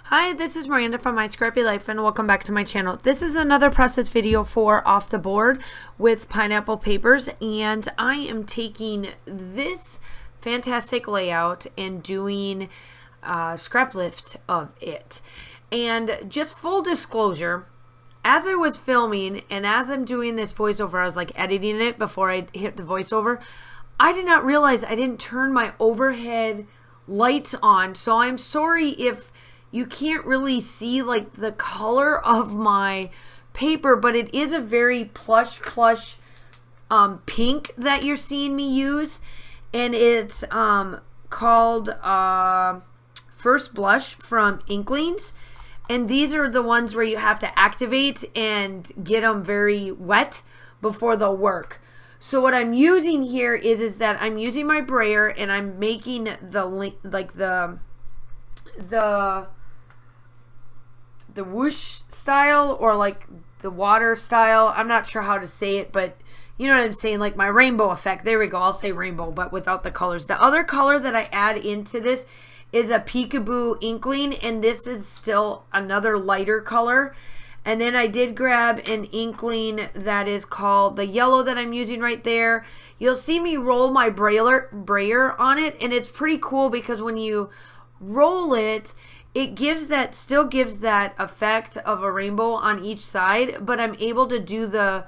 Hi, this is Miranda from My Scrappy Life and welcome back to my channel. This is another process video for Off the Board with pineapple papers, and I am taking this fantastic layout and doing scrap lift of it. And just full disclosure, as I was filming and as I'm doing this voiceover, I was like editing it before I hit the voiceover. I did not realize I didn't turn my overhead lights on, so I'm sorry if you can't really see like the color of my paper, but it is a very plush pink that you're seeing me use, and it's called First Blush from Inklings, and these are the ones where you have to activate and get them very wet before they'll work. So what I'm using here is that I'm using my brayer and I'm making the whoosh style, or like the water style. I'm not sure how to say it, but you know what I'm saying, like my rainbow effect. There we go. I'll say rainbow, but without the colors. The other color that I add into this is a peekaboo inkling, and this is still another lighter color. And then I did grab an inkling that is called the yellow that I'm using right there. You'll see me roll my brayer on it, and it's pretty cool because when you roll it, it still gives that effect of a rainbow on each side, but I'm able to do the,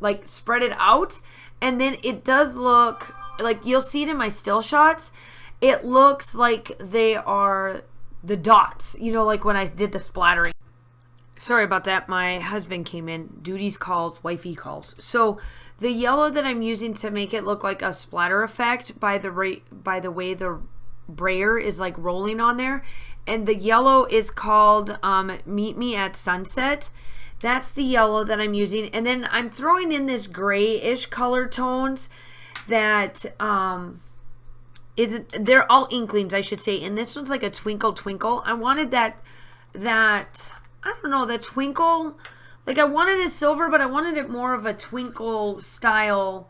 like, spread it out, and then it does look, like you'll see it in my still shots, it looks like they are the dots, you know, like when I did the splattering. Sorry about that, my husband came in. Duties calls, wifey calls. So the yellow that I'm using to make it look like a splatter effect by the way the brayer is like rolling on there, and the yellow is called Meet Me at Sunset. That's the yellow that I'm using, and then I'm throwing in this grayish color tones that they're all inklings, I should say, and this one's like a twinkle twinkle. I wanted that I don't know, the twinkle, like I wanted a silver, but I wanted it more of a twinkle style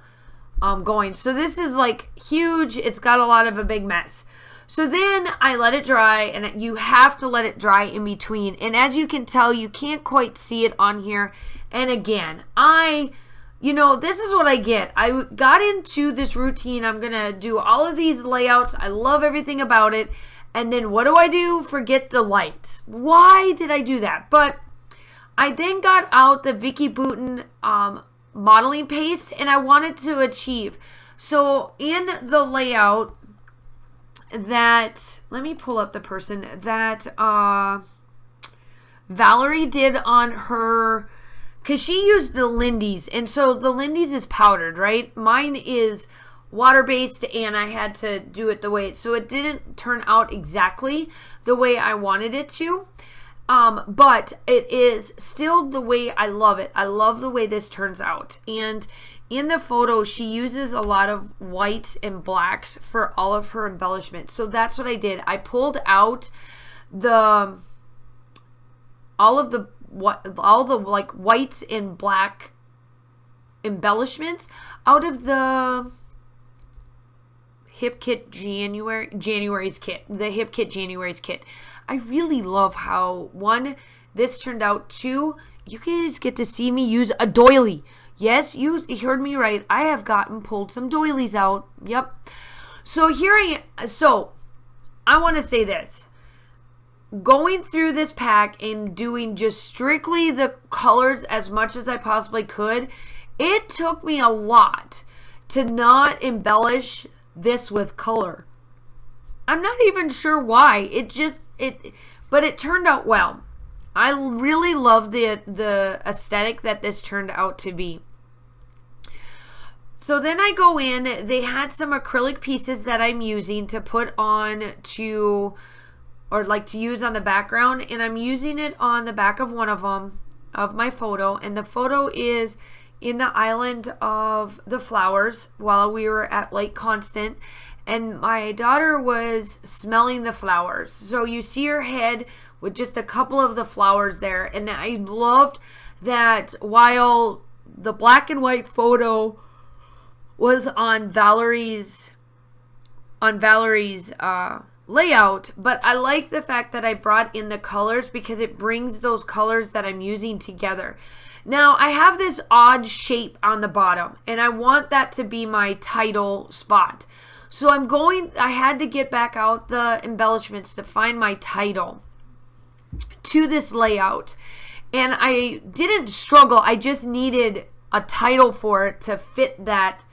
going. So this is like huge. It's got a lot of a big mess. So then I let it dry, and you have to let it dry in between. And as you can tell, you can't quite see it on here. And again, this is what I get. I got into this routine. I'm going to do all of these layouts. I love everything about it. And then what do? Forget the lights. Why did I do that? But I then got out the Vicky Bouton modeling paste, and I wanted to achieve. So in the layout that, let me pull up the person that Valerie did on her, because she used the Lindy's, and so the Lindy's is powdered, right? Mine is water-based, and I had to do it the way, so it didn't turn out exactly the way I wanted it to, but it is still the way I love it. I love the way this turns out. And in the photo, she uses a lot of whites and blacks for all of her embellishments. So that's what I did. I pulled out all the like whites and black embellishments out of the Hip Kit January's kit. The Hip Kit January's kit. I really love how, one, this turned out. Two, you guys get to see me use a doily. Yes, you heard me right. I have pulled some doilies out. Yep. So here I am. So I want to say this. Going through this pack and doing just strictly the colors as much as I possibly could, it took me a lot to not embellish this with color. I'm not even sure why. But it turned out well. I really love the aesthetic that this turned out to be. So then I go in, they had some acrylic pieces that I'm using to put on to use on the background, and I'm using it on the back of one of them, of my photo, and the photo is in the island of the flowers while we were at Lake Constant, and my daughter was smelling the flowers. So you see her head with just a couple of the flowers there, and I loved that while the black and white photo was on Valerie's layout, but I like the fact that I brought in the colors because it brings those colors that I'm using together. Now I have this odd shape on the bottom and I want that to be my title spot. So I had to get back out the embellishments to find my title to this layout. And I didn't struggle. I just needed a title for it to fit that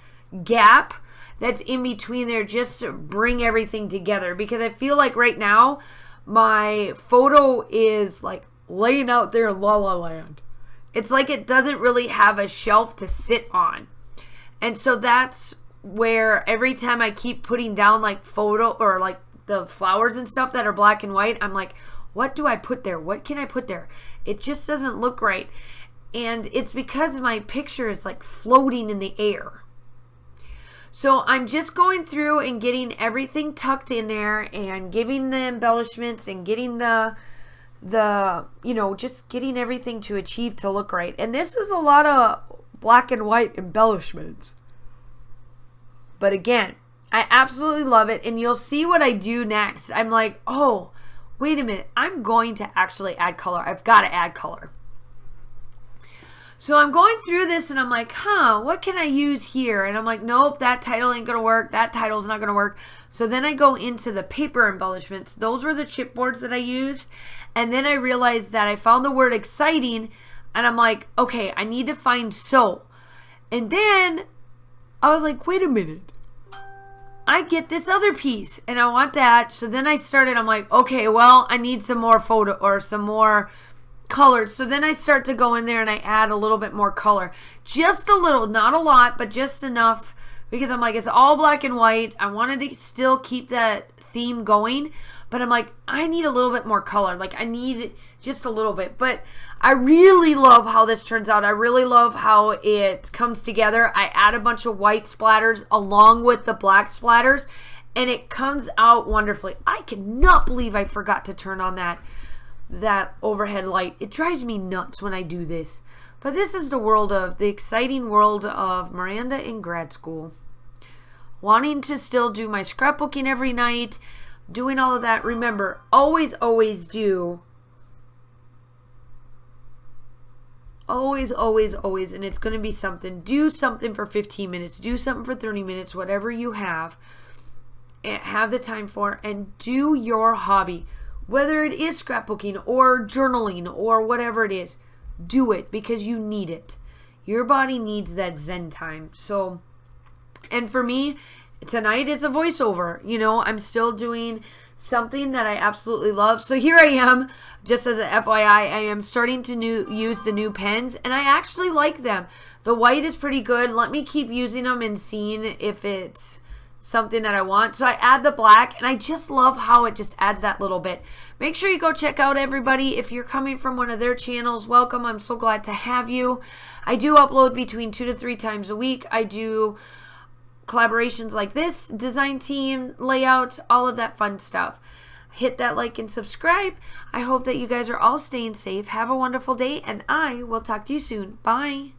gap that's in between there, just to bring everything together. Because I feel like right now my photo is like laying out there in La La Land. It's like it doesn't really have a shelf to sit on. And so that's where every time I keep putting down like photo or like the flowers and stuff that are black and white, I'm like, what do I put there? What can I put there? It just doesn't look right. And it's because my picture is like floating in the air. So I'm just going through and getting everything tucked in there and giving the embellishments and getting just getting everything to achieve to look right. And this is a lot of black and white embellishments. But again, I absolutely love it. And you'll see what I do next. I'm like, oh, wait a minute. I'm going to actually add color. I've got to add color. So I'm going through this and I'm like, what can I use here? And I'm like, nope, that title ain't going to work. That title's not going to work. So then I go into the paper embellishments. Those were the chipboards that I used. And then I realized that I found the word exciting and I'm like, okay, I need to find so. And then I was like, wait a minute. I get this other piece and I want that. So then I'm like, okay, well, I need some more photo or some more colors. So then I start to go in there and I add a little bit more color. Just a little, not a lot, but just enough, because I'm like, it's all black and white. I wanted to still keep that theme going, but I'm like, I need a little bit more color. Like I need just a little bit, but I really love how this turns out. I really love how it comes together. I add a bunch of white splatters along with the black splatters and it comes out wonderfully. I cannot believe I forgot to turn on that overhead light. It drives me nuts when I do this. But this is the exciting world of Miranda in grad school. Wanting to still do my scrapbooking every night, doing all of that. Remember, always, always do. Always, always, always, and it's going to be something. Do something for 15 minutes. Do something for 30 minutes, whatever you have the time for, and do your hobby. Whether it is scrapbooking or journaling or whatever it is, do it because you need it. Your body needs that Zen time. So, and for me, tonight it's a voiceover. I'm still doing something that I absolutely love. So here I am, just as a FYI, I am starting to use the new pens, and I actually like them. The white is pretty good. Let me keep using them and seeing if it's something that I want. So I add the black, and I just love how it just adds that little bit. Make sure you go check out everybody. If you're coming from one of their channels, welcome. I'm so glad to have you. I do upload between 2 to 3 times a week. I do collaborations like this, design team, layouts, all of that fun stuff. Hit that like and subscribe. I hope that you guys are all staying safe. Have a wonderful day, and I will talk to you soon. Bye.